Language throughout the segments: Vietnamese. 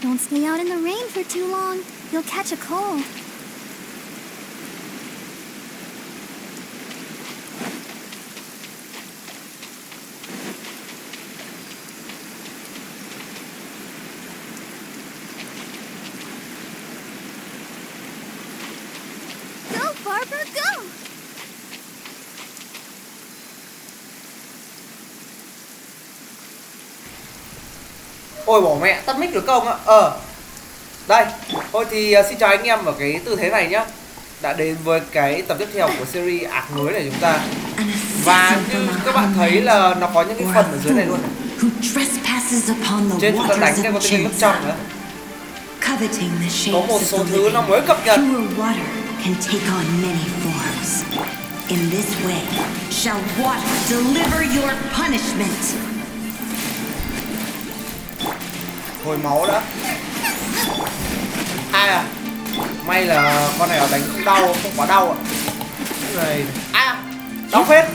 Don't stay out in the rain for too long. You'll catch a cold. Go, Barbara, go! Ôi bỏ mẹ, tắt mic được không ạ? Đây, thôi thì xin chào anh em ở cái tư thế này nhá. Đã đến với cái tập tiếp theo của series ạc núi này chúng ta. Và như các bạn thấy là nó có những cái phần ở dưới này luôn này. Trên chúng ta đánh cái con tên nước trong nữa. Có một số thứ nó mới cập nhật. In this way, shall water deliver your punishment. Hồi máu đã. Ai à? May là con này đánh không đau, không quá đau ạ. Này. Đau phết.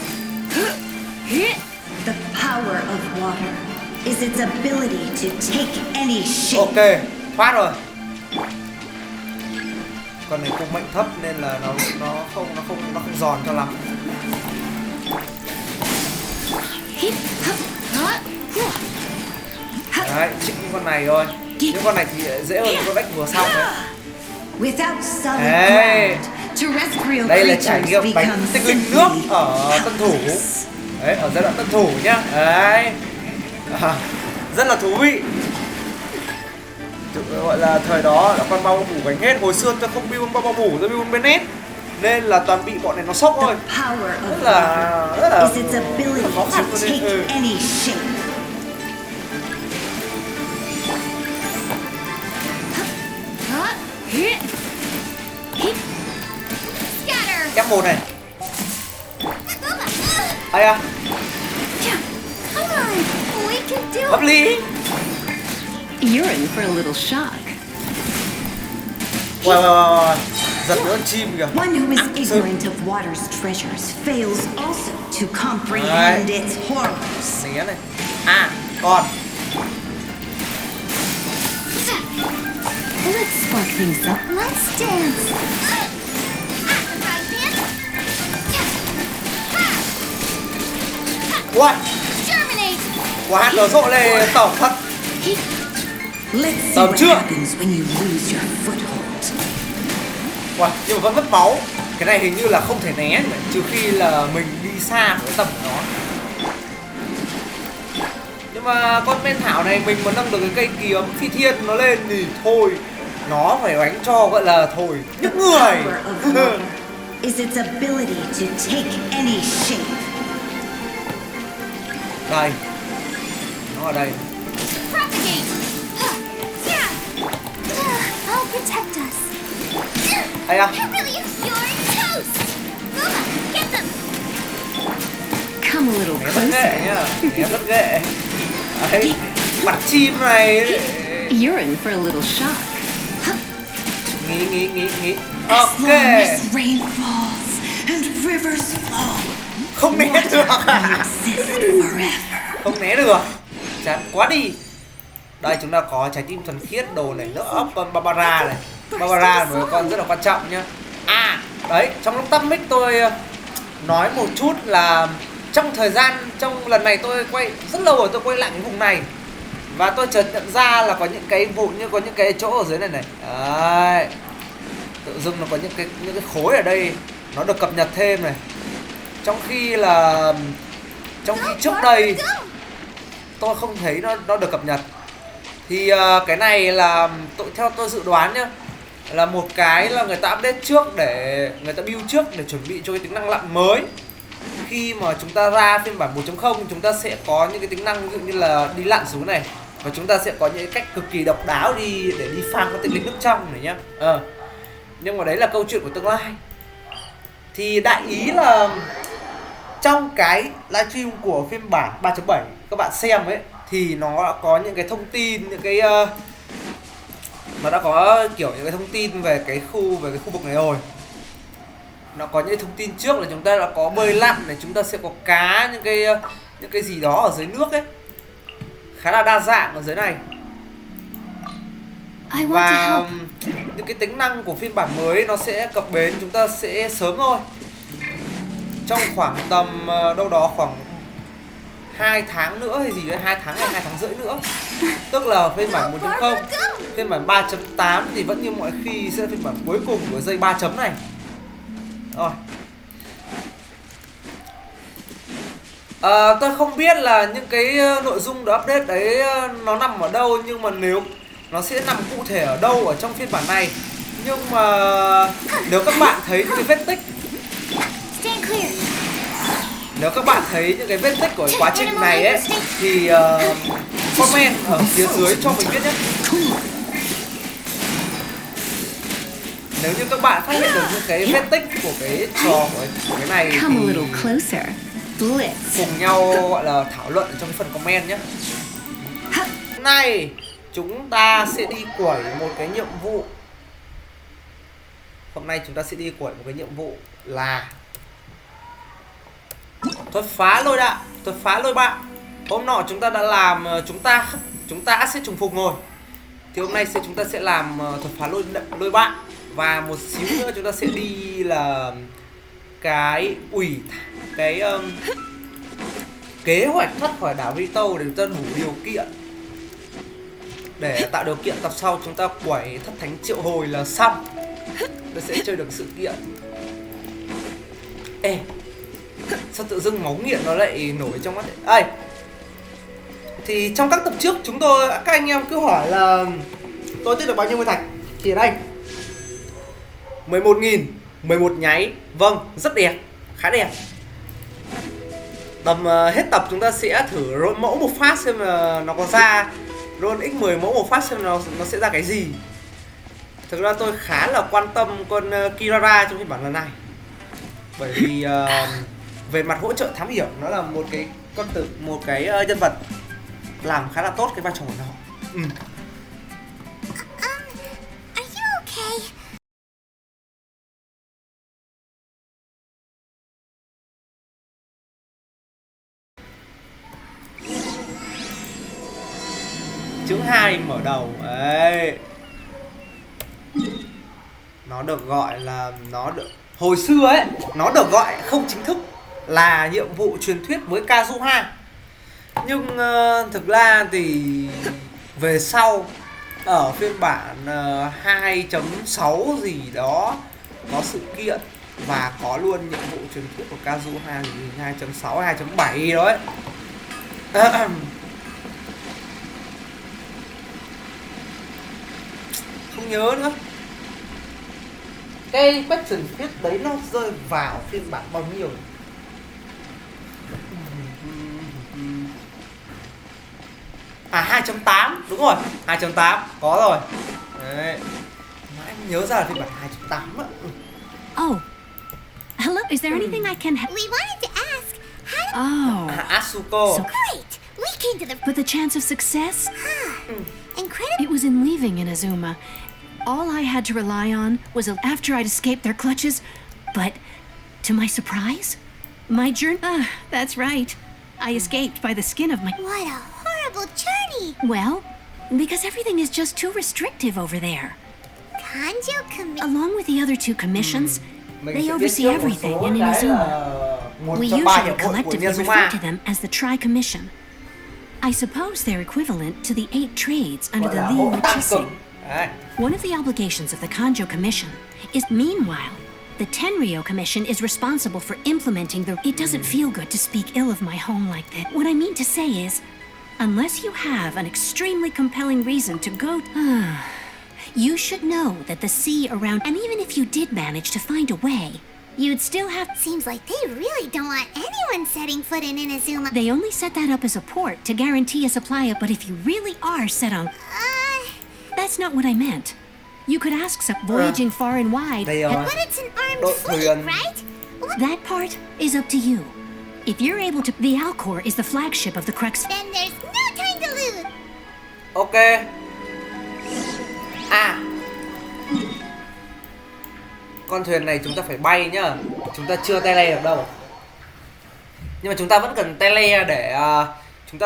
The power of water is its ability to take any shape. Ok, phát rồi. Con này cung mệnh thấp nên là nó không giòn cho lắm. Đấy, chích những con này thôi. Những con này thì dễ hơn con bách vừa xong đấy. Đây là trải nghiệm đánh tinh linh nước ở tân thủ. Đấy, ở giai đoạn tân thủ nhá. Đấy. Rất là thú vị. Gọi là thời đó là con bao bủ gánh hết. Hồi xưa tôi không build bao bủ, tôi build bên NAS nên là toàn bị bọn này nó sốc thôi. Rất là khó chịu luôn đấy. Ép một này. Ai à? Hợp lý. You're in for a little shock. Wow. Giật nữa chim kìa. One who is ignorant of water's treasures fails also to comprehend its horrors. Né này. Còn. Let's spark things up. Let's dance. Ui. Quá nó rộ lên tổng thật. Tầm chưa? Wow, nhưng mà vẫn mất máu. Cái này hình như là không thể né trừ khi là mình đi xa với tầm của nó. Nhưng mà con men thảo này mình muốn nâng được cái cây kiếm phi thiên nó lên thì thôi, nó phải đánh cho gọi là thôi nhức người. Đây, nó ở đây. I'll protect us. Ai à? Come a little Rất closer. ghệ nhá, rất ghệ. Đấy, bắt chim này. You're in for a little shock. Nghĩ. Ok. Rain falls and rivers flow. Không né được. Không né được. Chán quá đi. Đây chúng ta có trái tim thuần khiết, đồ này, nước ốc, con Barbara này. Barbara là một con rất là quan trọng nhá. Đấy, trong lúc tắt mic tôi nói một chút là trong lần này tôi quay rất lâu rồi tôi quay lại cái vùng này. Và tôi chợt nhận ra là có những cái vụ như có những cái chỗ ở dưới này này. Đấy. Tự dưng nó có những cái khối ở đây nó được cập nhật thêm này. Trong khi trước đây tôi không thấy nó được cập nhật. Thì cái này là theo tôi dự đoán nhá, là một cái là người ta update trước để người ta build trước để chuẩn bị cho cái tính năng lặn mới. Khi mà chúng ta ra phiên bản 1.0 chúng ta sẽ có những cái tính năng ví dụ như là đi lặn xuống này, và chúng ta sẽ có những cách cực kỳ độc đáo để đi farm các tinh linh nước trong này nhá. Nhưng mà đấy là câu chuyện của tương lai. Thì đại ý là trong cái livestream của phiên bản 3.7 các bạn xem ấy thì nó đã có những cái thông tin, những cái nó đã có kiểu những cái thông tin về cái khu vực này rồi. Nó có những thông tin trước là chúng ta đã có bơi lặn này, chúng ta sẽ có cá, những cái gì đó ở dưới nước ấy, khá là đa dạng ở dưới này. I want to Và help. những cái tính năng của phiên bản mới nó sẽ cập bến chúng ta sẽ sớm thôi. Trong khoảng tầm đâu đó khoảng 2 tháng nữa hay gì đấy, 2 tháng hay 2 tháng rưỡi nữa. Tức là phiên bản 1.0. Phiên bản 3.8 thì vẫn như mọi khi sẽ là phiên bản cuối cùng của dây 3 chấm này. Rồi. Tôi không biết là những cái nội dung đó update đấy nó nằm ở đâu, nhưng mà nếu nó sẽ nằm cụ thể ở đâu ở trong phiên bản này. Nhưng mà nếu các bạn thấy những cái vết tích, Stand clear. nếu các bạn thấy những cái vết tích của cái quá trình này ấy thì comment ở phía dưới cho mình biết nhé. Nếu như các bạn phát hiện được những cái vết tích của cái trò của cái này Come a thì little closer. Blitz. cùng nhau gọi là thảo luận trong phần comment nhé. Hôm nay chúng ta sẽ đi quẩy một cái nhiệm vụ. Hôm nay chúng ta sẽ đi quẩy một cái nhiệm vụ là thuật phá lôi đạn, thuật phá lôi bạo. Hôm nọ chúng ta đã làm, chúng ta sẽ trùng phục rồi. Thì hôm nay chúng ta sẽ làm thuật phá lôi bạo. Và một xíu nữa chúng ta sẽ đi là cái kế hoạch thoát khỏi đảo Rito để chúng ta đủ điều kiện, để tạo điều kiện tập sau chúng ta quẩy thất thánh triệu hồi là xong. Tôi sẽ chơi được sự kiện. Ê, sao tự dưng máu nghiện nó lại nổi trong mắt ấy? Thì trong các tập trước các anh em cứ hỏi là tôi tích được bao nhiêu nguyên thạch. Thì ở đây 11.000, 11 nháy. Vâng, rất đẹp, khá đẹp. Tầm hết tập chúng ta sẽ thử roll mẫu một phát xem là nó có ra. Roll x10 mẫu một phát xem nó sẽ ra cái gì. Thực ra tôi khá là quan tâm con Kirara trong phiên bản lần này. Bởi vì về mặt hỗ trợ thám hiểm nó là một cái nhân vật làm khá là tốt cái vai trò của nó. Are you okay? Chữ 2 mở đầu ấy. Nó được gọi là hồi xưa ấy, nó được gọi không chính thức là nhiệm vụ truyền thuyết với Kazuha. Nhưng thực ra thì về sau ở phiên bản 2.6 gì đó có sự kiện và có luôn nhiệm vụ truyền thuyết của Kazuha 2.6 2.7 đó ấy. Không nhớ nữa. Cái quét truyền thuyết đấy nó rơi vào phiên bản bao nhiêu? À 2.8, đúng rồi, 2.8 có rồi. Đấy. Mà anh nhớ ra là phiên bản 2.8 á. Oh. Hello, is there anything I can help? We wanted to ask, how Oh. Asuko. So- great! We came to the But the chance of success? incredible. It was in leaving Inazuma. All I had to rely on was after I'd escaped their clutches. But, to my surprise, my journey... that's right. I escaped by the skin of my... What a horrible journey! Well, because everything is just too restrictive over there. Kanjo committee. Along with the other two commissions, Mình they sẽ biết oversee trước một everything số in cái, Inazuma. một We trong ba usually hiệp hội của collectively refer Inazuma. to them as the Tri-Commission. I suppose they're equivalent to the 8 trades under Gọi the là Lee hội tăng Richising. cực. Đấy. One of the obligations of the Kanjo Commission is, meanwhile, the Tenryo Commission is responsible for implementing the... It doesn't feel good to speak ill of my home like that. What I mean to say is, unless you have an extremely compelling reason to go... you should know that the sea around... And even if you did manage to find a way, you'd still have... Seems like they really don't want anyone setting foot in Inazuma. They only set that up as a port to guarantee a supply of... But if you really are set on... That's not what I meant. You could ask some voyaging far and wide. Đây But rồi. it's an armed Đội fleet, thuyền. right? That part is up to you. If you're able to... The Alcor is the flagship of the Crux... Then there's no time to lose. Ok. À, con thuyền này chúng ta phải bay nhá. Chúng ta chưa tele được đâu. Nhưng mà chúng ta vẫn cần tele để chúng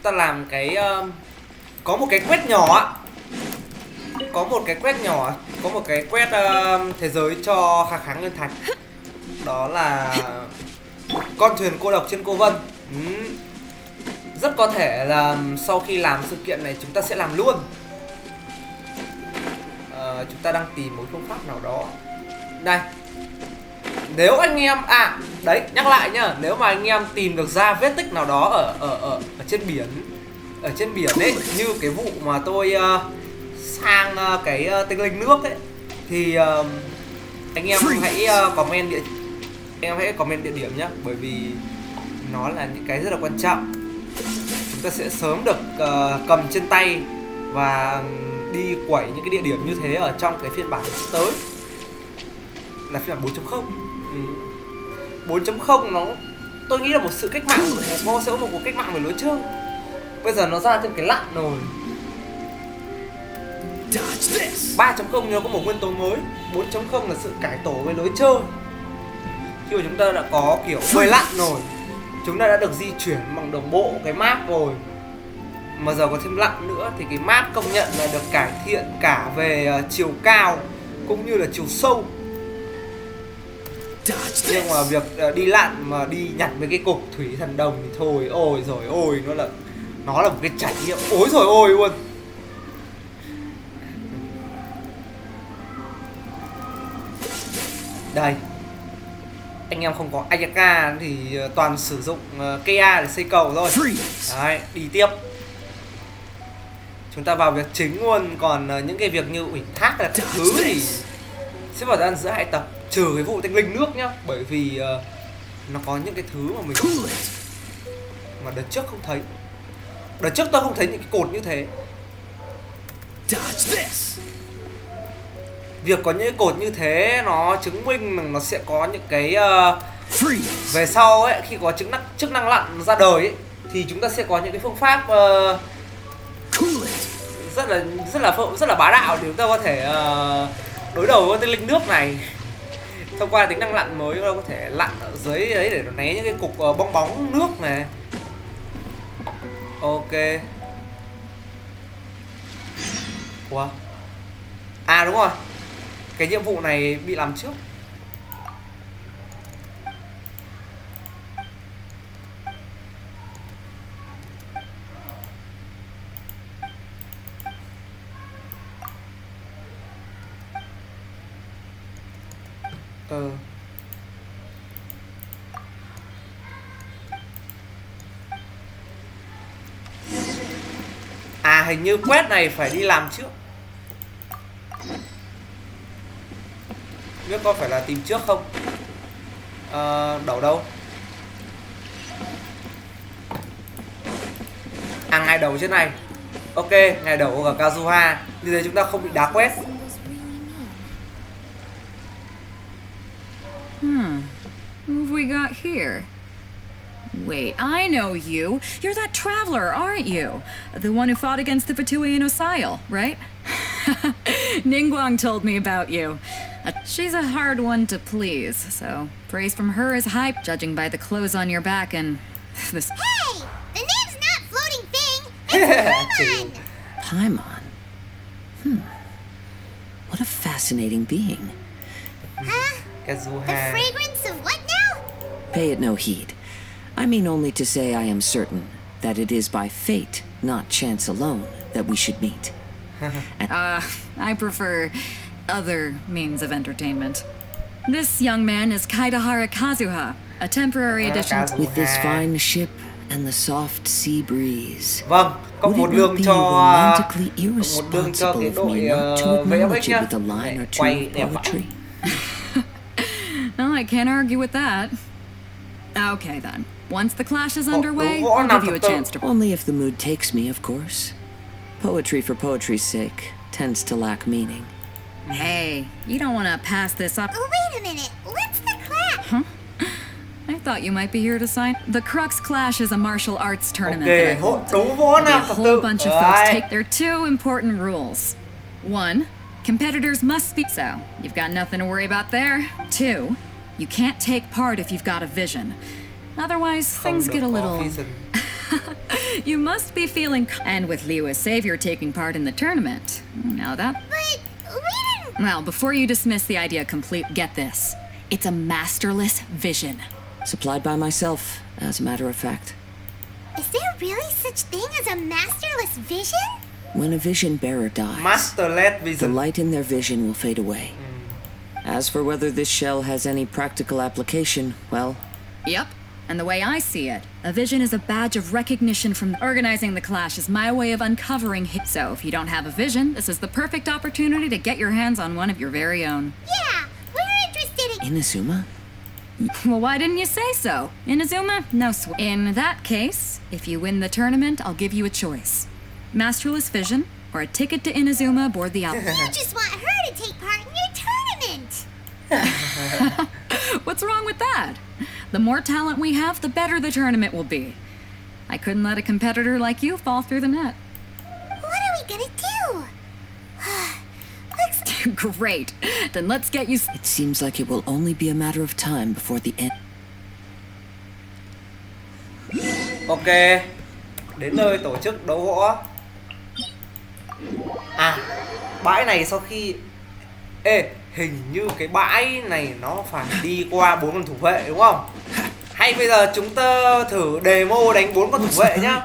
ta làm có một cái quét nhỏ á. có một cái quest nhỏ, có một cái quest thế giới cho khá khá nguyên thạch. Đó là con thuyền cô độc trên cô Vân. Rất có thể là sau khi làm sự kiện này chúng ta sẽ làm luôn. Chúng ta đang tìm một phương pháp nào đó. Đây, nếu anh em đấy, nhắc lại nhá, nếu mà anh em tìm được ra vết tích nào đó ở trên biển, ở trên biển ấy, như cái vụ mà tôi sang cái tinh linh nước ấy, thì anh em hãy comment địa điểm nhá, bởi vì nó là những cái rất là quan trọng. Chúng ta sẽ sớm được cầm trên tay và đi quẩy những cái địa điểm như thế ở trong cái phiên bản tới, là phiên bản 4.0. 4.0 nó, tôi nghĩ là một sự cách mạng, nó sẽ có một cuộc cách mạng về lối chơi. Bây giờ nó ra thêm cái lặn rồi. 3.0 nó có một nguyên tố mới. 4.0 là sự cải tổ về lối chơi. Khi mà chúng ta đã có kiểu bơi lặn rồi, chúng ta đã được di chuyển bằng đồng bộ cái map rồi, mà giờ có thêm lặn nữa thì cái map công nhận là được cải thiện cả về chiều cao cũng như là chiều sâu. Nhưng mà việc đi lặn mà đi nhặt với cái cục thủy thần đồng thì thôi, ôi rồi ôi, nó là một cái trải nghiệm ối rồi ôi luôn. Đây, anh em không có Ayaka thì toàn sử dụng Kea để xây cầu thôi. Đấy, đi tiếp. Chúng ta vào việc chính luôn. Còn những cái việc như ủy thác là các thứ thì sẽ vào gian giữa hai tập, trừ cái vụ tinh linh nước nhá, bởi vì nó có những cái thứ mà đợt trước không thấy. Đợt trước tôi không thấy những cái cột như thế. Việc có những cái cột như thế nó chứng minh là nó sẽ có những cái về sau ấy, khi có chức năng lặn ra đời ấy, thì chúng ta sẽ có những cái phương pháp rất là bá đạo để chúng ta có thể đối đầu với tinh linh nước này. Thông qua tính năng lặn mới, chúng ta có thể lặn ở dưới đấy để nó né những cái cục bong bóng nước này. Ok. Ủa? À đúng rồi, cái nhiệm vụ này bị làm trước. À hình như quest này phải đi làm trước. Biết có phải là tìm trước không? Đậu đâu? À ngày đầu trên này. Ok, ngày đầu ở Kazuha. Như thế chúng ta không bị đá quest. Who have we got here? Wait, I know you. You're that traveler, aren't you? The one who fought against the Fatui and Osile, right? Ningguang told me about you. She's a hard one to please, so praise from her is hype, judging by the clothes on your back and this. Hey! The name's not Floating Thing! It's Paimon. What a fascinating being. Huh? The Kazuha. fragrance of what now? Pay it no heed. I mean only to say I am certain that it is by fate, not chance alone, that we should meet. I prefer other means of entertainment. This young man is Kaidahara Kazuha, a temporary addition. With this fine ship and the soft sea breeze. Vâng, có Would một it đường not be cho romantically một đường cho irresponsible cái of me đội not to vẽ acknowledge nhá. it with a line or two Quay of đẹp vãi. poetry? No, I can't argue with that. Okay then. Once the clash is Đúng underway, võ I'll Nam give you a Thập Tự. chance to. Only if the mood takes me, of course. Poetry for poetry's sake tends to lack meaning. Hey, you don't want to pass this up. Oh, wait a minute. What's the clap? I thought you might be here to sign. The Crux Clash is a martial arts tournament Ok, that I hội hold. đấu võ A Nam Thập whole Tự. bunch of folks Đấy. take their two important rules. One, competitors must speak, so you've got nothing to worry about there. Two, you can't take part if you've got a vision. Otherwise, Không things được get a có little vision. You must be feeling... And with Liu as savior taking part in the tournament. Now that... But we didn't... Well, before you dismiss the idea complete, get this. It's a masterless vision. Supplied by myself, as a matter of fact. Is there really such thing as a masterless vision? When a vision bearer dies, Masterless the vision. light in their vision will fade away. As for whether this shell has any practical application, well, Yep. And the way I see it, a vision is a badge of recognition from... Organizing the clash is my way of uncovering... So if you don't have a vision, this is the perfect opportunity to get your hands on one of your very own. Yeah, we're interested in... Inazuma? Well, why didn't you say so? Inazuma? No sweat. In that case, if you win the tournament, I'll give you a choice. Masterless vision, or a ticket to Inazuma aboard the Alpha. You just want her to take part in your tournament. What's wrong with that? The more talent we have, the better the tournament will be. I couldn't let a competitor like you fall through the net. What are we gonna do? Looks... Great. Then let's get you... It seems like it will only be a matter of time before the end. Ok. Đến nơi tổ chức đấu võ. À, bãi này sau khi... Ê, hình như cái bãi này nó phải đi qua 4 con thủ vệ đúng không? Hay bây giờ chúng ta thử demo đánh 4 con thủ vệ nhá.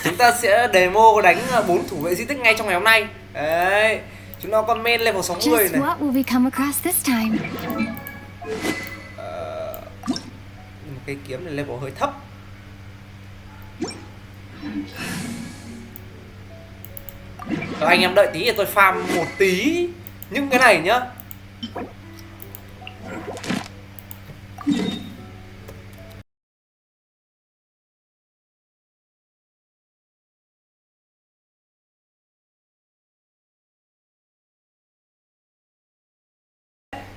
Chúng ta sẽ demo đánh 4 thủ vệ di tích ngay trong ngày hôm nay. Đấy. Chúng ta comment level 60 Just này. what will we come across this time? Cái kiếm này level hơi thấp. Anh em đợi tí để tôi farm một tí những cái này nhá.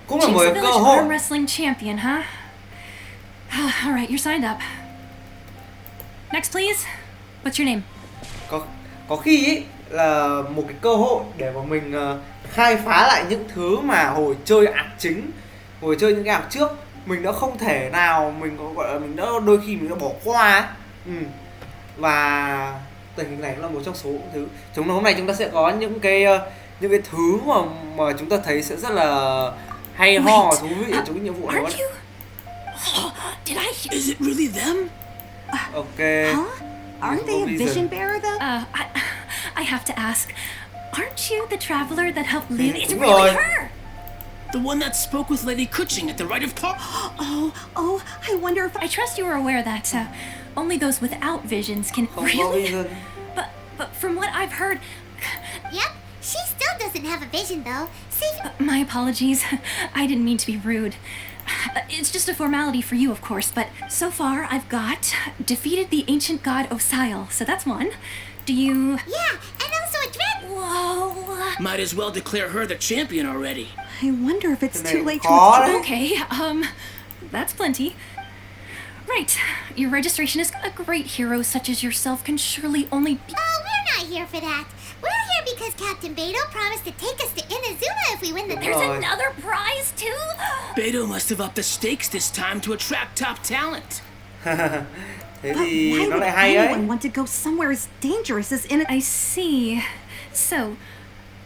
Cũng là một cái cơ hội. arm wrestling champion, huh? All right, you're signed up. Next, please. What's your name? Có khi ý là một cái cơ hội để mà mình khai phá lại những thứ mà hồi chơi ạc chính, hồi chơi những cái ạc trước mình đã không thể nào, mình có gọi là mình đã đôi khi mình đã bỏ qua ấy. Và tình hình này cũng là một trong số những thứ. Chúng hôm nay chúng ta sẽ có những cái thứ mà chúng ta thấy sẽ rất là hay ho, thú vị trong cái nhiệm vụ này. Did I? Is it really them? Ok. Aren't they a vision bearer though? I have to ask. Aren't you the traveler that helped Liu? It's Đúng really rồi. her! The one that spoke with Lady Kuching at the rite of talk. Oh, I wonder if I trust you are aware that only those without visions can Không có really. vision. But from what I've heard, Yep, she still doesn't have a vision though. See, my apologies. I didn't mean to be rude. It's just a formality for you, of course, but so far I've got defeated the ancient god Osile, so that's one. Do you... yeah, and also a dread. Whoa. Might as well declare her the champion already. I wonder if it's Cái too này late to khó withdraw. đấy. Okay, that's plenty. Right, your registration as a great hero such as yourself can surely only be... Oh, we're not here for that. We're here because Captain Beto promised to take us to Inazuma if we win the There's Rồi. another prize, too? Beto must have upped the stakes this time to attract top talent. Thế But thì why nó would lại hay ấy. anyone want to go somewhere as dangerous as in I see. So,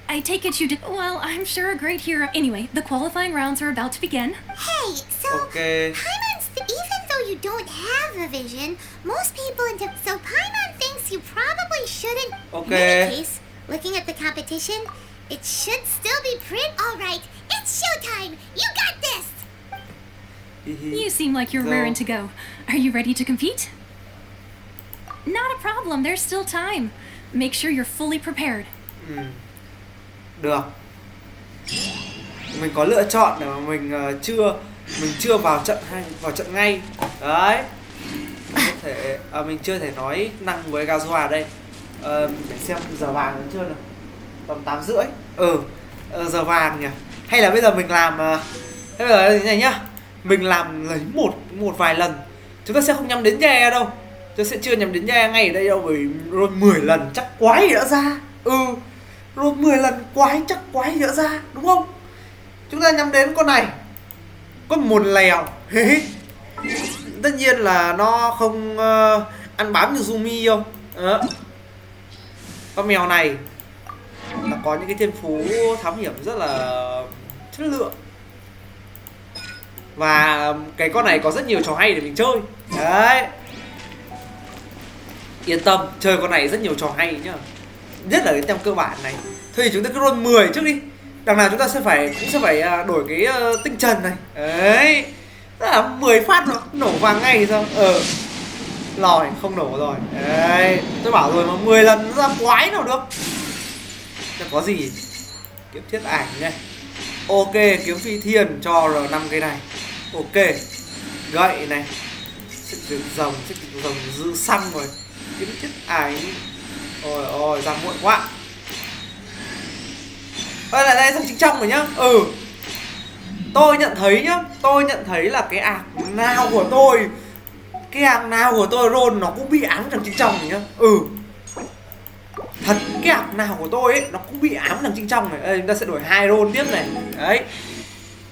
I take it you did... Well, I'm sure a great hero... Anyway, the qualifying rounds are about to begin. Hey, so Ok. Paimon's even though you don't have a vision, most people so Paimon thinks you probably shouldn't. Okay. In any case, looking at the competition, it should still be pretty alright. It's showtime! You got this! You seem like you're raring to go. Are you ready to compete? Not a problem, there's still time. Make sure you're fully prepared. Được. Mình có lựa chọn để mà mình chưa vào trận ngay. Đấy. Mình có thể mình chưa thể nói năng với Gazua đây. Để xem giờ vàng vẫn chưa được. Tầm 8:30. Giờ vàng nhỉ. Hay là bây giờ mình làm bây giờ thế này nhá. Mình làm lấy một vài lần. Chúng ta sẽ không nhắm đến Ye đâu. Tôi sẽ chưa nhắm đến Ye ngay ở đây đâu, bởi rồi 10 lần chắc quái đã ra. Rồi 10 lần quái chắc quái đã ra, đúng không? Chúng ta nhắm đến con này. Con một lèo. Tất nhiên là nó không ăn bám như Yumi không? Con mèo này nó có những cái thiên phú thám hiểm rất là chất lượng. Và cái con này có rất nhiều trò hay để mình chơi. Đấy. Yên tâm, chơi con này rất nhiều trò hay nhá. Nhất là cái tem cơ bản này. Thôi thì chúng ta cứ roll 10 trước đi. Đằng nào chúng ta cũng sẽ phải đổi cái tinh trần này. Đấy. Tức là 10 phát nó nổ vàng ngay thì sao? Lòi không nổ rồi. Đấy. Tôi bảo rồi mà 10 lần nó ra quái nào được. Nó có gì? Kiếm thiết ảnh này. Ok, kiếm phi thiên cho R5 cái này. Ok. Gậy này. Xích rồng dư xăng rồi. Kiếm thiết ảnh. Ôi ra muộn quá. Lại đây sang chính trong rồi nhá. Tôi nhận thấy là cái ạc nào của tôi, roll nó cũng bị ám trong chính trong rồi nhá. Thật, cái ạc nào của tôi ấy nó cũng bị ám trong chính trong này. Đây, chúng ta sẽ đổi 2 roll tiếp này. Đấy.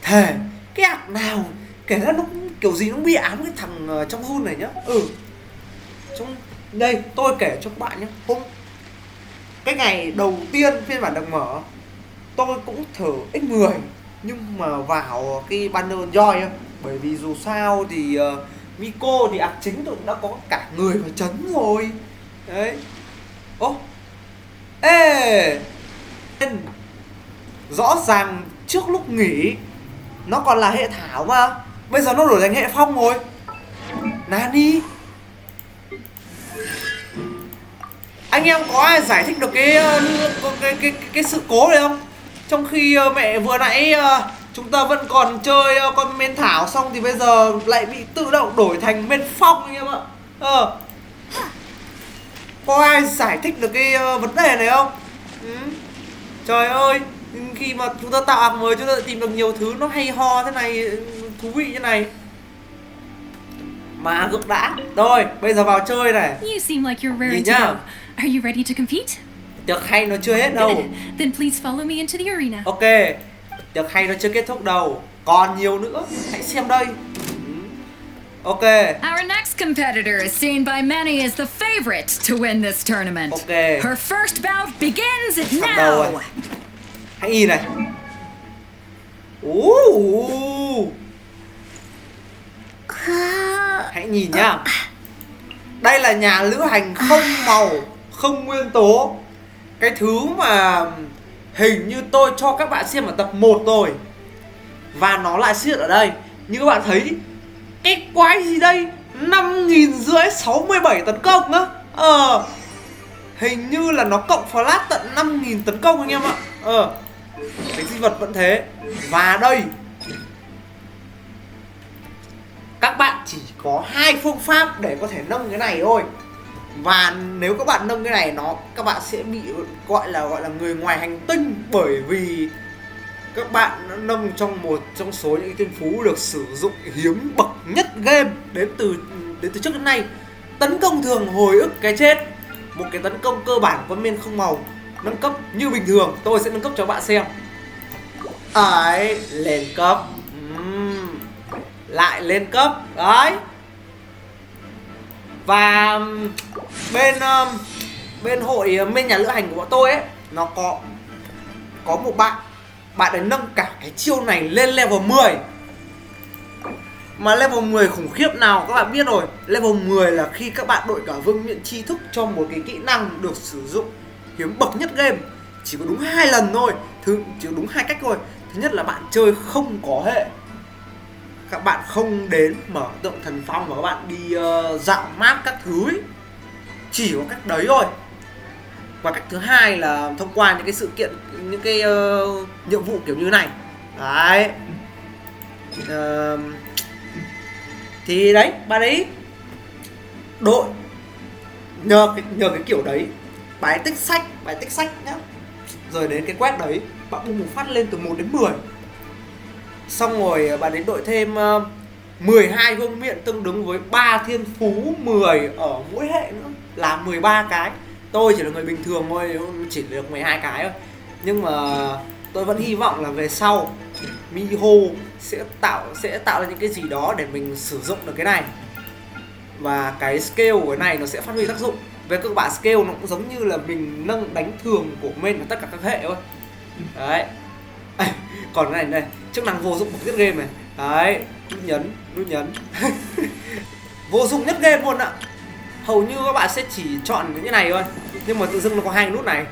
Thề, cái ạc nào kể ra nó cũng kiểu gì nó cũng bị ám cái thằng trong run này nhá. Trong đây tôi kể cho các bạn nhé. Cái ngày đầu tiên phiên bản được mở, tôi cũng thử X10 nhưng mà vào cái banner joy, bởi vì dù sao thì Miko thì ạc chính tôi cũng đã có cả người và chấn rồi. Đấy. Rõ ràng trước lúc nghỉ nó còn là hệ thảo mà, bây giờ nó đổi thành hệ phong rồi. Nani? Anh em có ai giải thích được cái sự cố này không? Trong khi mẹ vừa nãy chúng ta vẫn còn chơi con men thảo, xong thì bây giờ lại bị tự động đổi thành men phong anh em ạ. Có ai giải thích được cái vấn đề này không? Trời ơi, khi mà chúng ta tạo ạc mới chúng ta tìm được nhiều thứ nó hay ho thế này, thú vị như này. Mà gượng đã. Rồi, bây giờ vào chơi này. You seem like you're raring Nhìn to nhá. go. Are you ready to compete? Tiệc hay nó chưa hết đâu. Good. Then please follow me into the arena. Ok, tiệc hay nó chưa kết thúc đâu, còn nhiều nữa, hãy xem đây. Ok. Our next competitor is seen by many as the favorite to win this tournament. Okay. Her first bout begins Bắt đầu now. rồi. Hãy nhìn này. Hãy nhìn nhá. Đây là nhà lữ hành không màu, không nguyên tố. Cái thứ mà hình như tôi cho các bạn xem ở tập 1 rồi. Và nó lại xuất hiện ở đây. Như các bạn thấy, cái quái gì đây? 5.500 67 tấn công á. Hình như là nó cộng flash tận 5.000 tấn công anh em ạ. Cái sinh vật vẫn thế. Và đây, các bạn chỉ có 2 phương pháp để có thể nâng cái này thôi. Và nếu các bạn nâng cái này, các bạn sẽ bị gọi là người ngoài hành tinh, bởi vì các bạn đã nâng trong một trong số những thiên phú được sử dụng hiếm bậc nhất game đến từ trước đến nay. Tấn công thường hồi ức cái chết. Một cái tấn công cơ bản con men không màu. Nâng cấp như bình thường, tôi sẽ nâng cấp cho bạn xem. Ấy, lên cấp. Lại lên cấp. Đấy. Và bên hội bên nhà lữ hành của bọn tôi ấy, nó có một bạn ấy nâng cả cái chiêu này lên level 10. Mà level 10 khủng khiếp nào các bạn biết rồi. Level 10 là khi các bạn đội cả vương miện tri thức cho một cái kỹ năng được sử dụng hiếm bậc nhất game. Chỉ có đúng 2 lần thôi, chỉ có đúng 2 cách thôi. Thứ nhất là bạn chơi không có hệ, các bạn không đến mở tượng thần phong mà các bạn đi dạo map các thứ ấy. Chỉ có cách đấy thôi. Và cách thứ hai là thông qua những cái sự kiện, những cái nhiệm vụ kiểu như này. Đấy. Thì đấy, bạn ấy đội nhờ cái kiểu đấy, bạn ấy tích sách nhá. Rồi đến cái quét đấy, bạn bung một phát lên từ 1 đến 10. Xong rồi bạn ấy đội thêm 12 vương miện tương ứng với 3 thiên phú 10 ở mỗi hệ nữa, là 13 cái. Tôi chỉ là người bình thường thôi, chỉ được 12 cái thôi. Nhưng mà tôi vẫn hy vọng là về sau Miho sẽ tạo ra những cái gì đó để mình sử dụng được cái này. và cái skill của cái này nó sẽ phát huy tác dụng. Về các bạn skill nó cũng giống như là mình nâng đánh thường của main và tất cả các hệ thôi. Đấy. Còn cái này chức năng vô dụng của tiết game này. Đấy, nút nhấn. Vô dụng nhất game luôn ạ. Hầu như các bạn sẽ chỉ chọn những cái này thôi, nhưng mà tự dưng nó có hai nút này.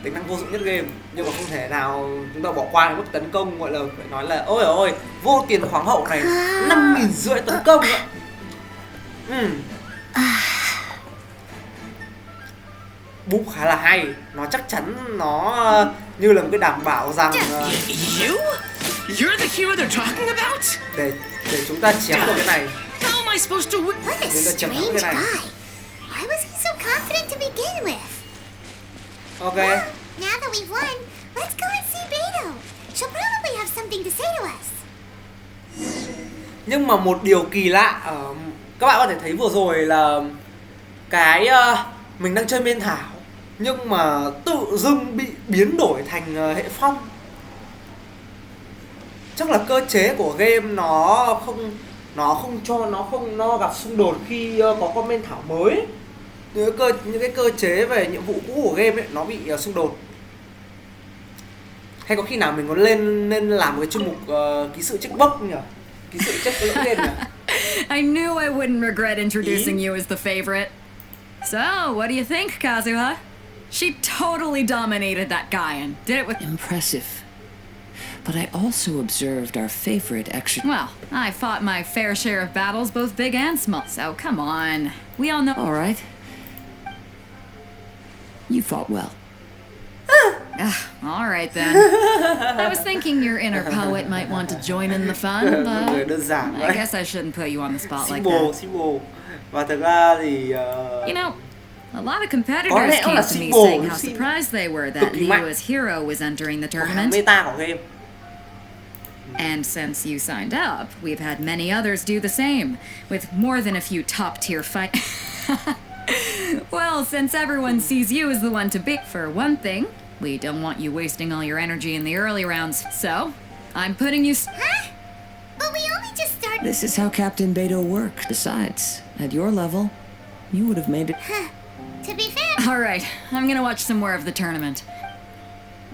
Tính năng vô dụng nhất game, nhưng mà không thể nào chúng ta bỏ qua cái mức tấn công, gọi là phải nói là ôi ôi vô tiền khoáng hậu này, 5.500 tấn công ạ. Búp khá là hay, nó chắc chắn nó như là một cái đảm bảo rằng You? You're the hero they're talking about? để chúng ta chém được cái này. How am I supposed to win? What a strange guy. Why was he so confident to begin with? Ok. Well, now that we've won, let's go and see Beto. She'll probably have something to say to us. Nhưng mà một điều kỳ lạ, các bạn có thể thấy vừa rồi là cái mình đang chơi main thảo, nhưng mà tự dưng bị biến đổi thành hệ phong. Chắc là cơ chế của game nó không gặp xung đột khi có con main thảo mới. Những cái cơ chế về nhiệm vụ cũ của game ấy nó bị xung đột. Hay có khi nào mình có nên làm một cái chuyên mục ký sự checkbox nhỉ? Ký sự check lẫn game nhỉ? I knew I wouldn't regret introducing you as the favorite. So, what do you think, Kazuha? She totally dominated that guy and did it with... Impressive. But I also observed our favorite Well, I fought my fair share of battles, both big and small. So, come on. We all know... All right. You fought well. All right then. I was thinking your inner poet might want to join in the fun, but Đơn giản I đấy. guess I shouldn't put you on the spot like Simple, that. simple. Và thực ra thì You know, a lot of competitors Có lẽ came là to me simple, saying how sim- surprised they were cực that kỳ mạnh. Liyua's hero was entering the hàng tournament. meta của game. And since you signed up, we've had many others do the same, with more than a few top-tier fight. Well, since everyone sees you as the one to beat, for one thing, we don't want you wasting all your energy in the early rounds, so I'm putting you... Huh? But we only just started. This is how Captain Beto worked. Besides, at your level, you would have made it. To be fair, All right, I'm gonna watch some more of the tournament.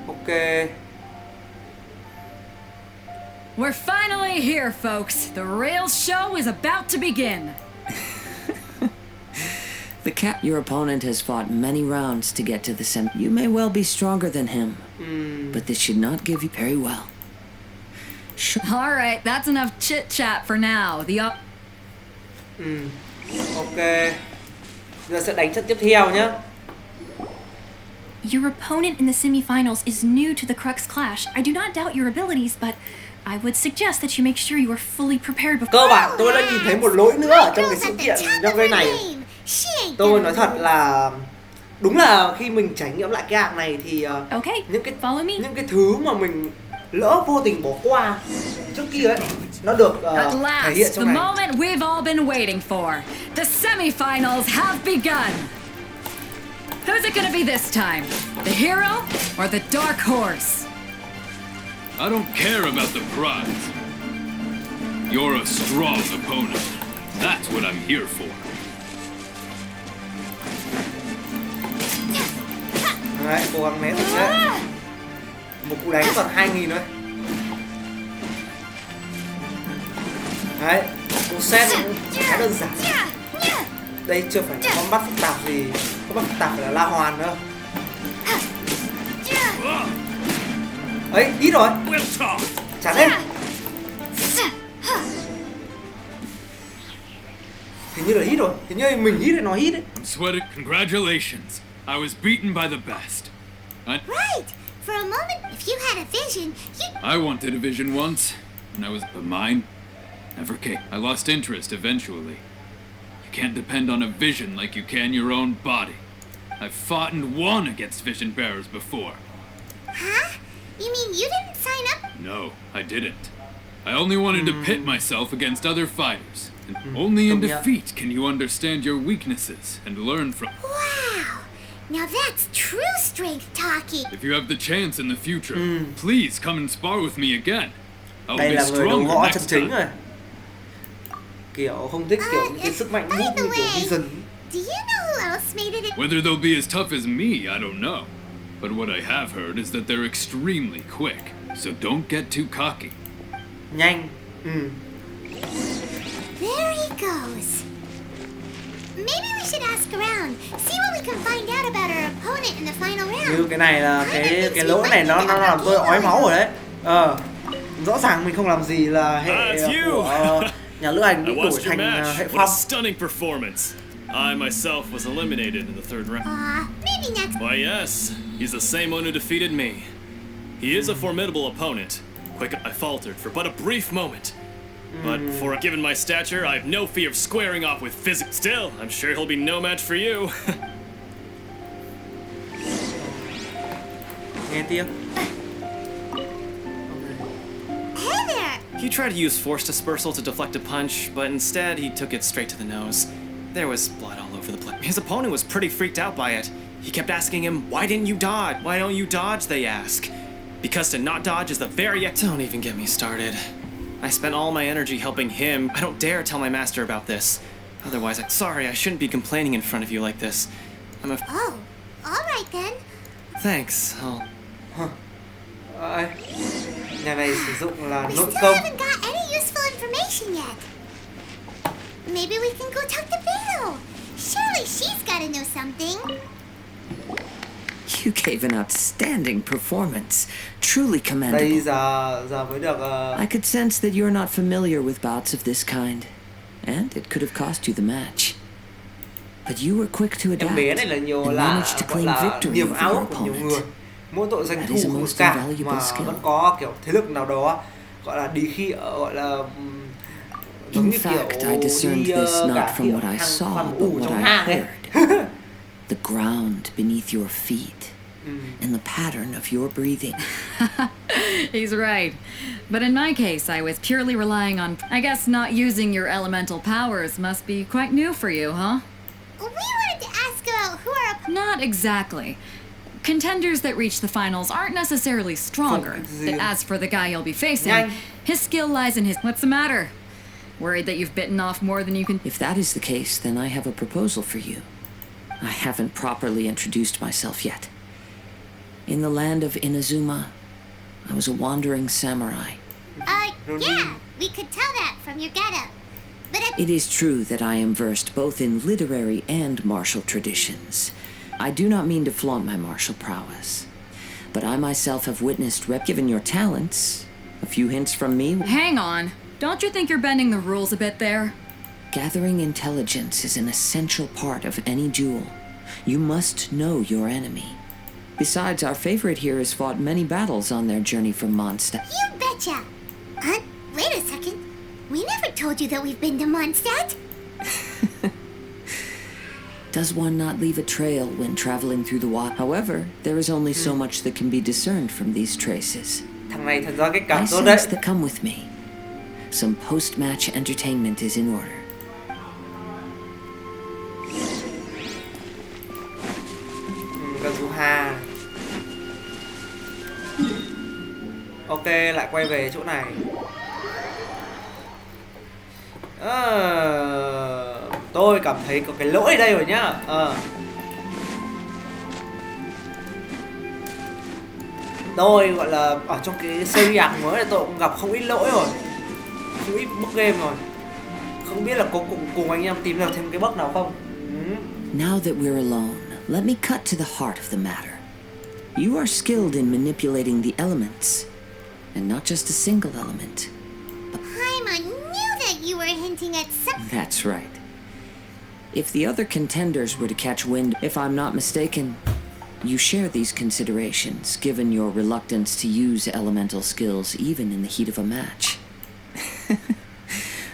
Ok. We're finally here, folks. The real show is about to begin. Your opponent has fought many rounds to get to the sem. You may well be stronger than him, but this should not give you very well. All right, that's enough chit-chat for now. Ok. Giờ sẽ đánh trận tiếp theo nhá. Your opponent in the semifinals is new to the Crux Clash. I do not doubt your abilities, but I would suggest that you make sure you are fully prepared before... Cơ bản tôi đã nhìn thấy một lỗi nữa ở trong cái Beto's sự at the kiện top trong of cái her này. game. She ain't Tôi gonna nói thật lose. là đúng là khi mình trải nghiệm lại cái hạng này thì Okay, những follow me. cái thứ mà mình lỡ vô tình bỏ qua trước kia ấy nó được At thể hiện last, the trong này. moment we've all been waiting for. The semifinals have begun. Who's it gonna be this time? The hero or the dark horse? I don't care about the prize. You're a strong opponent. That's what I'm here for. Đấy, cố gắng né thật đấy. Một cú đánh còn 2.000 thôi. Đấy, cú set cũng khá đơn giản. Đây chưa phải là combat phức tạp gì. Combat phức tạp phải là La Hoàn nữa. Ấy, ít rồi. Chán đấy. Hình như là hit rồi. Hình như mình hit rồi, nó hit đấy. Sweated, congratulations. I was beaten by the best. Right. For a moment, if you had a vision, you... I wanted a vision once, and I was... But mine never came. I lost interest eventually. You can't depend on a vision like you can your own body. I've fought and won against vision bearers before. Huh? You mean you didn't sign up? No, I didn't. I only wanted to pit myself against other fighters. And only in defeat can you understand your weaknesses and learn from... Wow. Now that's true strength talking. If you have the chance in the future, please come and spar with me again. I'll Đây be là người đấu stronger võ chân next chính time. rồi. kiểu không thích kiểu những cái sức mạnh bút như kiểu Vision. Do you know who else made it? Whether they'll be as tough as me, I don't know. But what I have heard is that they're extremely quick, so don't get too cocky. Nhanh. There he goes. Maybe we should ask around, see what we can find out about our opponent in the final round. Như cái này là cái lỗi này nó làm tôi ói máu rồi đấy. Rõ ràng mình không làm gì là hệ của nhà lữ hành bị đổi thành hệ phong. Stunning performance. I myself was eliminated in the third round. Maybe next. Why yes, he's the same one who defeated me. He is a formidable opponent. Quick, I faltered for but a brief moment. But for given my stature, I have no fear of squaring off with physics. Still, I'm sure he'll be no match for you. Nghe tiếp. Hey there. He tried to use force dispersal to deflect a punch, but instead he took it straight to the nose. There was blood all over the place. His opponent was pretty freaked out by it. He kept asking him, "Why didn't you dodge? Why don't you dodge?" they ask. Because to not dodge is the very... Don't even get me started. I spent all my energy helping him. I don't dare tell my master about this. Otherwise, sorry, I shouldn't be complaining in front of you like this. I'm a... Oh, all right then. Thanks, I'll... Nhà này sử dụng là We nội still công. haven't got any useful information yet. Maybe we can go talk to Beto. Surely she's gotta know something. You gave an outstanding performance. Truly commendable. Đây giờ mới được. I could sense that you're not familiar with bouts of this kind, and it could have cost you the match. But you were quick to adapt Em bé này là nhiều and là managed to gọi claim là victory niềm over ao your ước của nhiều người. opponent. Mỗi tội doanh That thu is a không most cao invaluable mà skill. vẫn có kiểu thế lực nào đó gọi là đi khi gọi là giống In như kiểu fact, I discerned đi this not cả from kiểu what I hang saw, khoan but u what trong I hang ấy. heard. The ground beneath your feet and the pattern of your breathing. He's right. But in my case, I was purely relying on... I guess not using your elemental powers must be quite new for you, huh? We wanted to ask about who our Not exactly. Contenders that reach the finals aren't necessarily stronger. But as for the guy you'll be facing, his skill lies in his... What's the matter? Worried that you've bitten off more than you can... If that is the case, then I have a proposal for you. I haven't properly introduced myself yet. In the land of Inazuma, I was a wandering samurai. Yeah, we could tell that from your getup. But It is true that I am versed both in literary and martial traditions. I do not mean to flaunt my martial prowess, but I myself have witnessed given your talents. A few hints from me. Hang on. Don't you think you're bending the rules a bit there? Gathering intelligence is an essential part of any duel. You must know your enemy. Besides, our favorite here has fought many battles on their journey from Mondstadt. you betcha. Wait a second. We never told you that we've been to Mondstadt. Does one not leave a trail when traveling through the wild? However, there is only so much that can be discerned from these traces. Thằng này thật ra cái I cảm tốt sense đấy. that come with me. Some post-match entertainment is in order. Kazuha. Ok, lại quay về chỗ này. Tôi cảm thấy có cái lỗi ở đây rồi nhá. Tôi gọi là ở trong cái series mới này tôi cũng gặp không ít lỗi rồi, không ít bug game rồi. Không biết là có cùng anh em tìm được thêm cái bug nào không? Now that we're alone, let me cut to the heart of the matter. You are skilled in manipulating the elements, and not just a single element. Paimon knew that you were hinting at some... That's right. If the other contenders were to catch wind, if I'm not mistaken, you share these considerations, given your reluctance to use elemental skills even in the heat of a match.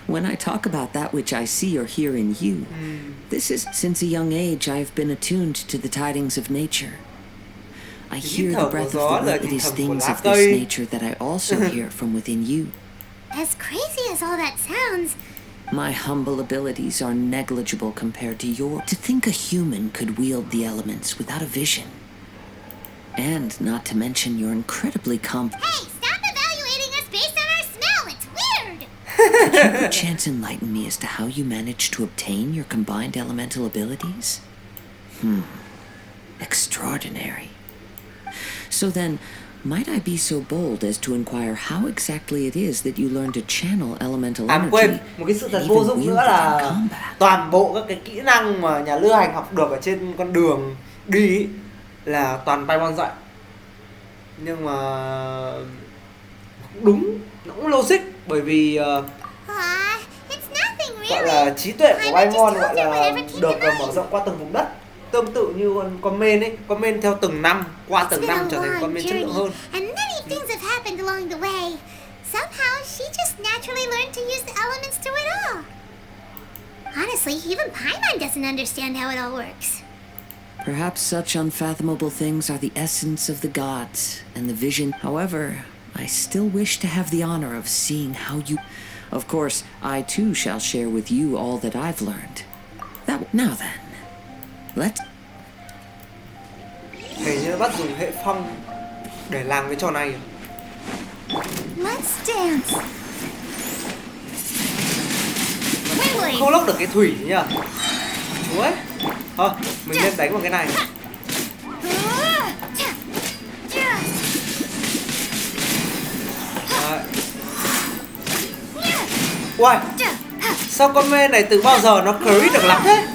When I talk about that which I see or hear in you, this is since a young age I have been attuned to the tidings of nature. I hear the breath of the wind. It is things of this nature that I also hear from within you. As crazy as all that sounds, My humble abilities are negligible compared to your... To think a human could wield the elements without a vision. And not to mention your incredibly hey, stop evaluating us based on our smell. It's weird. Could you perchance enlighten me as to how you managed to obtain your combined elemental abilities? Extraordinary. So then, might I be so bold as to inquire how exactly it is that you learned to channel elemental quên, energy một cái sự thật and vô even dụng wield nữa it in là combat? toàn bộ các cái kỹ năng mà nhà lữ hành học được ở trên con đường đi ý, là toàn Paimon dạy. Nhưng mà đúng, nó cũng logic bởi vì gọi là trí tuệ của Paimon gọi là được mở rộng qua từng vùng đất. Tương tự như con men ấy, con men theo từng năm, qua từng năm trở thành con men chất lượng hơn. And many things have happened along the way. Somehow she just naturally learned to use the elements through it all. Honestly, even Paimon doesn't understand how it all works. Perhaps such unfathomable things are the essence of the gods and the vision. However, I still wish to have the honor of seeing how you... Of course, I too shall share with you all that I've learned. Now then, let's... Hình như nó bắt dùng hệ phong để làm cái trò này. Let's dance. Không lốc được cái thủy nhỉ? Chúa ấy. Thôi, mình nên đánh vào cái này. Uầy, sao con mê này từ bao giờ nó crit được lắm thế?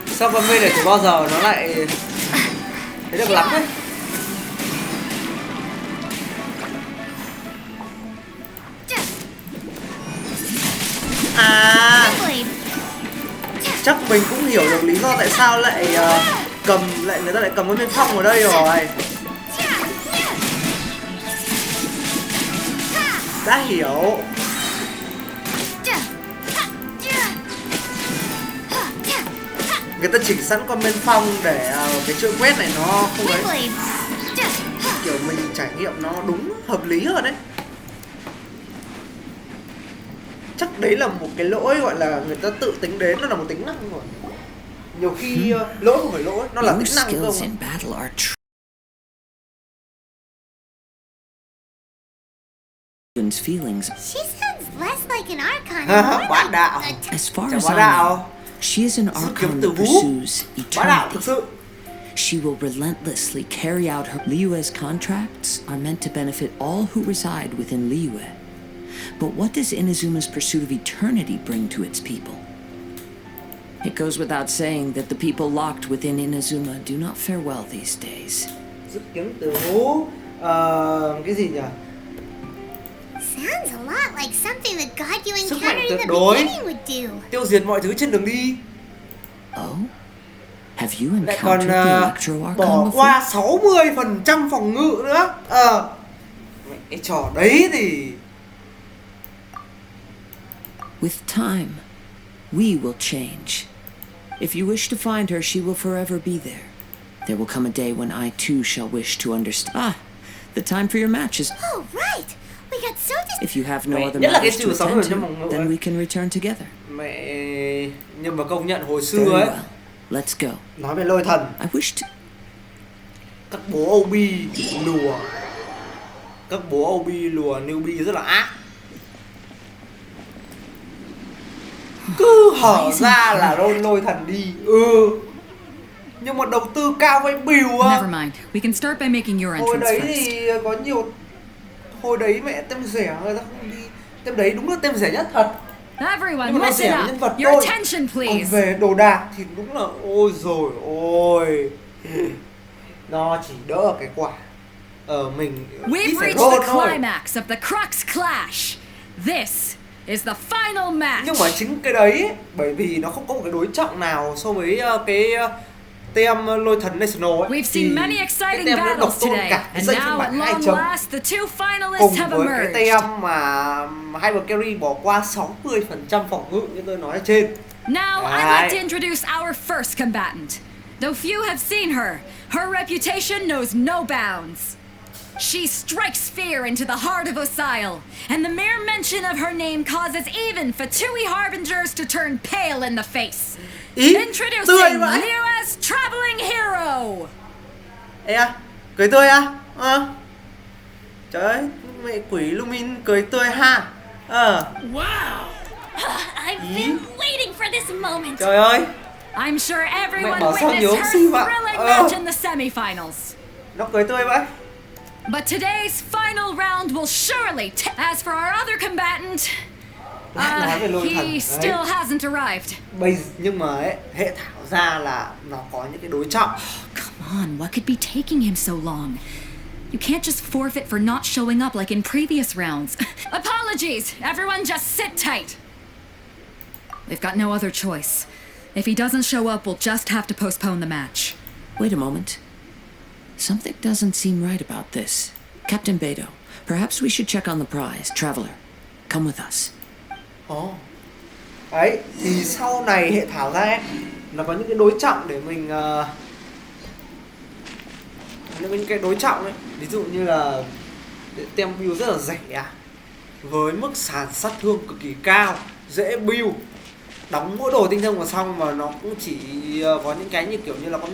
Sao con mê này từ bao giờ nó lại thấy được lắm thế? À, chắc mình cũng hiểu được lý do tại sao lại người ta lại cầm con viên phong ở đây rồi. Đã hiểu. Người ta chỉnh sẵn con bên phong để cái chuỗi quét này nó không ấy, kiểu mình trải nghiệm nó đúng hợp lý hơn đấy. Chắc đấy là một cái lỗi gọi là người ta tự tính đến, nó là một tính năng rồi. Nhiều khi lỗi không phải lỗi, nó là tính năng cơ mà. She sounds less like an archon and more Bá like đạo. As far Chả as bá I đạo. know, she is an Sự archon kiếm that từ vũ. pursues Bá đạo eternity. thực sự. She will relentlessly carry out her... Liyue's contracts are meant to benefit all who reside within Liyue. But what does Inazuma's pursuit of eternity bring to its people? It goes without saying that the people locked within Inazuma do not fare well these days. Sức kiếm từ vũ. Cái gì nhỉ? Sounds a lot like something the god you Sức mạnh encountered in tuyệt the đối. beginning would do. Tiêu diệt mọi thứ trên đường đi. Oh? Have you Lại còn encountered the Electro Archon bỏ before? qua 60% phòng ngự nữa. Cái trò đấy thì With time, we will change. If you wish to find her, she will forever be there. There will come a day when I too shall wish to understand. Ah, the time for your match is... Oh, right. We got so If you have no other nhất là cái matters to trừ 60 attend trong to, phòng ngự then ấy. we can return together. Mẹ, nhưng mà công nhận hồi Very xưa ấy, well. Let's go. nói về lôi thần, I wish to... các bố Obi lùa, các bố Obi lùa newbie rất là ác, cứ hở ra là lôi thần đi. Nhưng mà đầu tư cao với bìu á. Never mind. We can start by making your Hồi entrance đấy first. thì có nhiều, hồi đấy mẹ tem rẻ người ta không đi, tem đấy đúng là tem rẻ nhất thật. Everyone, Nhưng mà nó listen rẻ nhân up. vật Your thôi. attention, Còn please. về đồ đạc thì đúng là ôi rồi ôi, nó chỉ đỡ cái quả mình ít We've phải reached rôn the thôi. climax of the Crux Clash. This is the final match. Nhưng mà chính cái đấy ấy, bởi vì nó không có một cái đối trọng nào so với cái tem lôi thần National ấy. We've seen many exciting tem nó độc battles tôn today, cả cái and dây phiên now at bản 2 long chấm last, the two cùng finalists have với cái emerged. tem mà Hyper Carry bỏ qua 60% phòng ngự như tôi nói ở trên. Now, I'd like to introduce our first combatant. Though few have seen her, her reputation knows no bounds. She strikes fear into the heart of Osile, and the mere mention of her name causes even Fatui Harbingers to turn pale in the face. Introducing Liyue's traveling hero! Ê à, cười tươi à? Trời ơi, mẹ quỷ Lumin cười tươi ha. Wow! I've been waiting for this moment. Trời ơi, I'm sure everyone bảo sao witnessed nhớ her xinh ạ. thrilling match in the semifinals. nó cười tươi vậy. But today's final round will surely as for our other combatant, Nói về lôi thần he đấy. still hasn't arrived. Nhưng mà ấy, hệ thảo ra là nó có những cái đối trọng. Come on, what could be taking him so long? You can't just forfeit for not showing up like in previous rounds. Apologies! Everyone just sit tight! They've got no other choice. If he doesn't show up, we'll just have to postpone the match. Wait a moment. Something doesn't seem right about this. Captain Beto, perhaps we should check on the prize. Traveler, come with us. Đấy, thì sau này hệ thảo ra ấy, nó có những cái đối trọng để mình những cái đối trọng ấy, ví dụ như là tem build rất là rẻ với mức sàn sát thương cực kỳ cao, dễ build, đóng mỗi đồ tinh thông vào xong mà nó cũng chỉ có những cái như kiểu như là có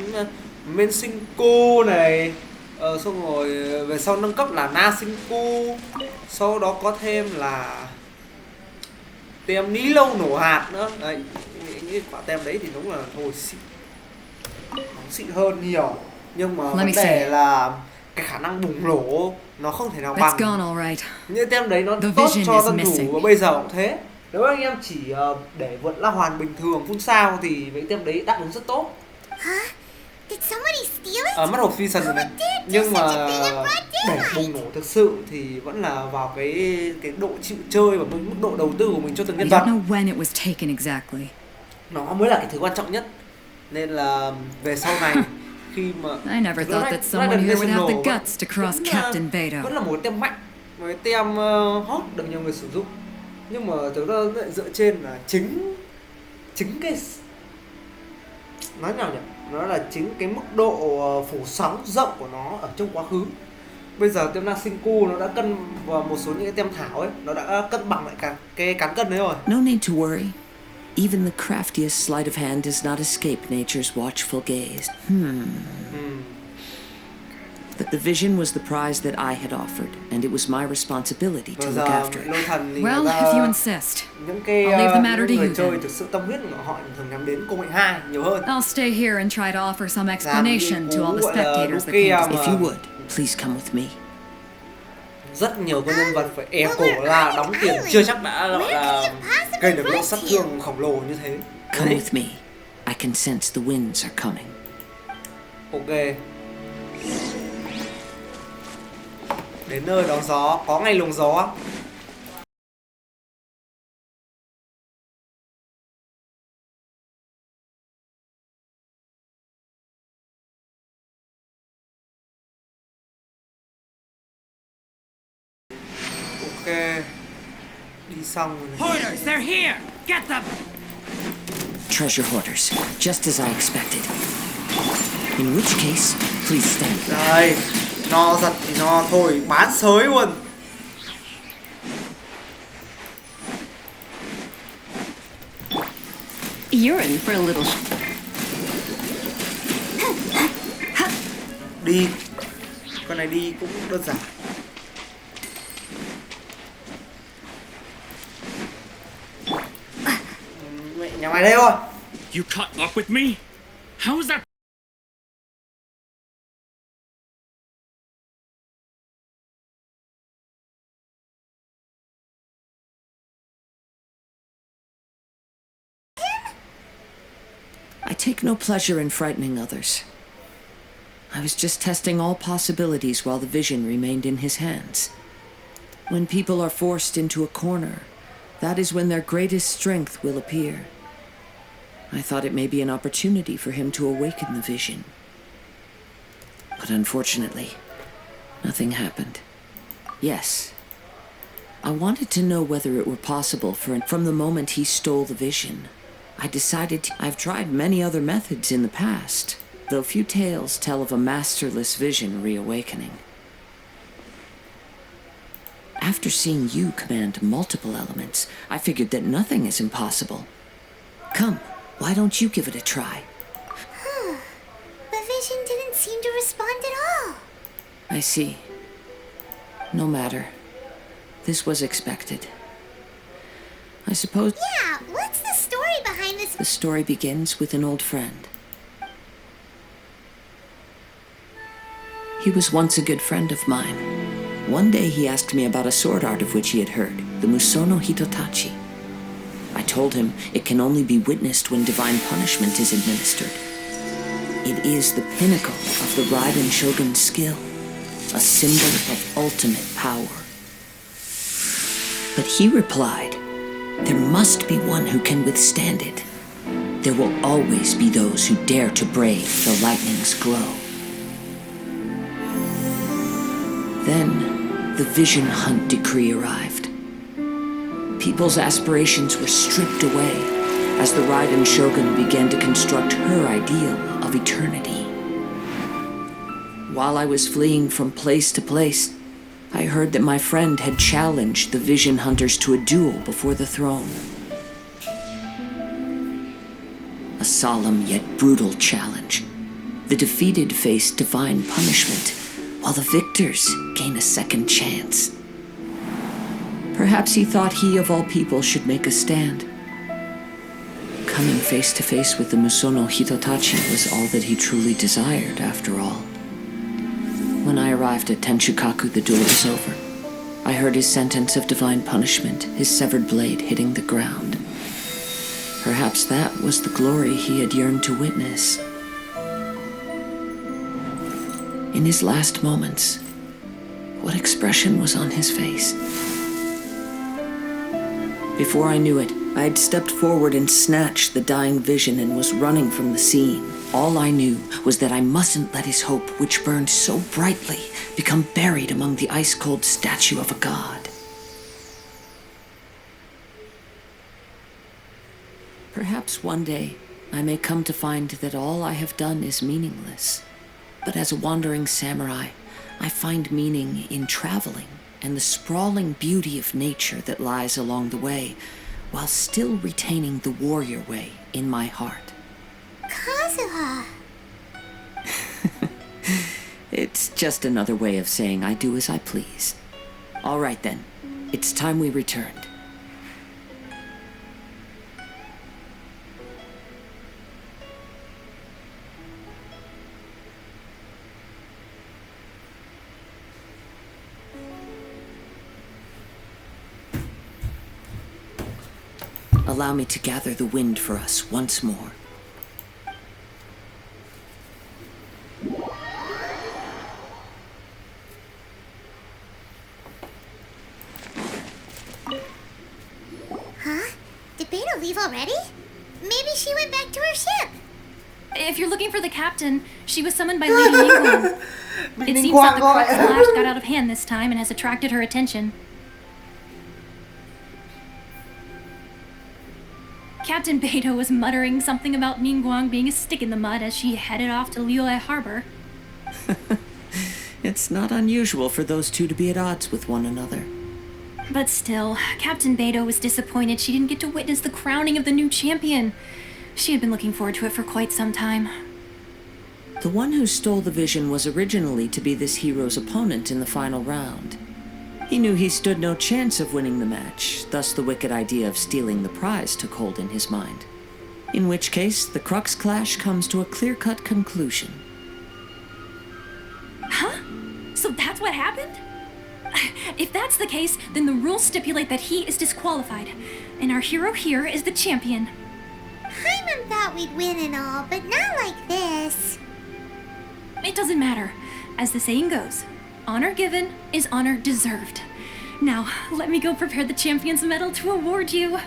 men sinh cô này, xong rồi về sau nâng cấp là na sinh cô, sau đó có thêm là tem ní lâu nổ hạt nữa đấy. Những quả tem đấy thì đúng là thôi xịn, nó xịn hơn nhiều, nhưng mà vấn đề là cái khả năng bùng nổ nó không thể nào bằng những tem đấy. Nó tốt cho dân thủ và bây giờ cũng thế. Nếu anh em chỉ để vượt la hoàn bình thường phun sao thì mấy tem đấy đáp ứng rất tốt. Did somebody steal it? Mất hộp phi sần rồi này. Nhưng mà để bùng nổ thực sự thì vẫn là vào cái độ chịu chơi và mức độ đầu tư của mình cho từng nhân vật. Nó mới là cái thứ quan trọng nhất. Nên là về sau này khi mà I never thought that someone here would have the guts to cross Captain Beto. Vẫn là một cái tem mạnh, một cái tem hot được nhiều người sử dụng. Nhưng mà thực ra lại dựa trên là chính cái nói nào nhỉ? Nó là chính cái mức độ phủ sóng rộng của nó ở trong quá khứ. Bây giờ tem Nasenku nó đã cân vào một số những cái tem thảo ấy, nó đã cân bằng lại cả cái cán cân đấy rồi. No need to worry. Even the craftiest sleight of hand does not escape nature's watchful gaze. The vision was the prize that I had offered, and it was my responsibility to look after it. Well, if you insist, I'll leave the matter to you then. Thực sự tâm huyết của họ thường nhắm đến công nghệ 2 nhiều hơn. I'll stay here and try to offer some explanation to all the spectators that came. If you would, please come with me. Rất nhiều con nhân vật phải ép cổ là đóng tiền chưa chắc đã gọi là gây được lượng sát thương khổng lồ như thế. Come with me. I can sense the winds are coming. Ok. Đến nơi đón gió, có ngày luồng gió. Ok. Đi xong rồi này. Hoarders, they're here! Get them! Treasure hoarders, just as I expected. In which case, please stand back. Đây, no giật thì no thôi, bán sới luôn. You're in for a little. Đi. Con này đi cũng đơn giản. Mẹ nhà mày đây rồi. You caught up with me? How is that? I take no pleasure in frightening others. I was just testing all possibilities while the vision remained in his hands. When people are forced into a corner, that is when their greatest strength will appear. I thought it may be an opportunity for him to awaken the vision. But unfortunately, nothing happened. Yes, I wanted to know whether it were possible from the moment he stole the vision. I decided I've tried many other methods in the past, though few tales tell of a masterless vision reawakening. After seeing you command multiple elements, I figured that nothing is impossible. Come, why don't you give it a try? The vision didn't seem to respond at all. I see. No matter. This was expected. I suppose... Yeah, what's the story behind this? The story begins with an old friend. He was once a good friend of mine. One day he asked me about a sword art of which he had heard, the Musono Hitotachi. I told him it can only be witnessed when divine punishment is administered. It is the pinnacle of the Raiden Shogun's skill, a symbol of ultimate power. But he replied, there must be one who can withstand it. There will always be those who dare to brave the lightning's glow. Then, the Vision Hunt decree arrived. People's aspirations were stripped away as the Raiden Shogun began to construct her ideal of eternity. While I was fleeing from place to place, I heard that my friend had challenged the Vision Hunters to a duel before the throne. A solemn yet brutal challenge. The defeated face divine punishment, while the victors gain a second chance. Perhaps he thought he of all people should make a stand. Coming face to face with the Musono Hitotachi was all that he truly desired, after all. When I arrived at Tenshukaku, the duel was over. I heard his sentence of divine punishment, his severed blade hitting the ground. Perhaps that was the glory he had yearned to witness. In his last moments, what expression was on his face? Before I knew it, I had stepped forward and snatched the dying vision and was running from the scene. All I knew was that I mustn't let his hope, which burned so brightly, become buried among the ice-cold statue of a god. Perhaps one day I may come to find that all I have done is meaningless. But as a wandering samurai, I find meaning in traveling and the sprawling beauty of nature that lies along the way, while still retaining the warrior way in my heart. Kazuha! It's just another way of saying I do as I please. All right then, it's time we returned. Allow me to gather the wind for us once more. Huh? Did Beta leave already? Maybe she went back to her ship. If you're looking for the captain, she was summoned by Lady Ningguang. It seems that the Crux Flash got out of hand this time and has attracted her attention. Captain Beto was muttering something about Ningguang being a stick in the mud as she headed off to Liyue Harbor. It's not unusual for those two to be at odds with one another. But still, Captain Beto was disappointed she didn't get to witness the crowning of the new champion. She had been looking forward to it for quite some time. The one who stole the vision was originally to be this hero's opponent in the final round. He knew he stood no chance of winning the match, thus the wicked idea of stealing the prize took hold in his mind. In which case, the Crux Clash comes to a clear-cut conclusion. Huh? So that's what happened? If that's the case, then the rules stipulate that he is disqualified, and our hero here is the champion. Hyman thought we'd win and all, but not like this. It doesn't matter. As the saying goes, honor given is honor deserved. Now, let me go prepare the champion's medal to award you.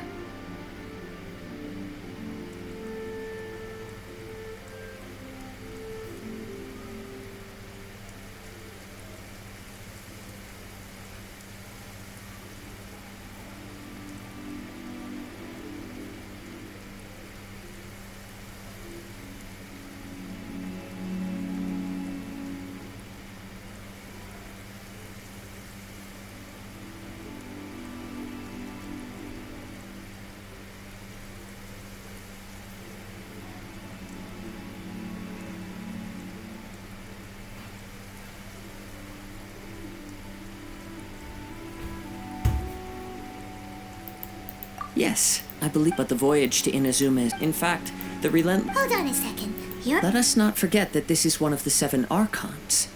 Yes, I believe, but the voyage to Inazuma is, in fact, the relentless... Hold on a second. You're... Let us not forget that this is one of the 7 archons.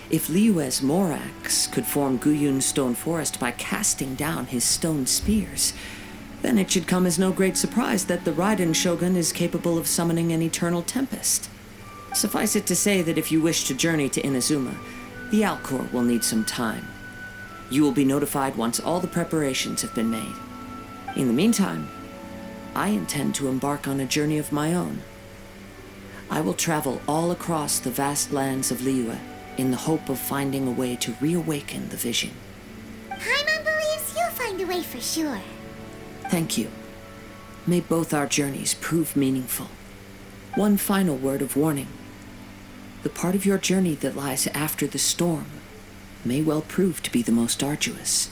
If Liyue's Morax could form Guyun's stone forest by casting down his stone spears, then it should come as no great surprise that the Raiden Shogun is capable of summoning an eternal tempest. Suffice it to say that if you wish to journey to Inazuma, the Alcor will need some time. You will be notified once all the preparations have been made. In the meantime, I intend to embark on a journey of my own. I will travel all across the vast lands of Liyue in the hope of finding a way to reawaken the vision. Paimon believes you'll find a way for sure. Thank you. May both our journeys prove meaningful. One final word of warning. The part of your journey that lies after the storm may well prove to be the most arduous.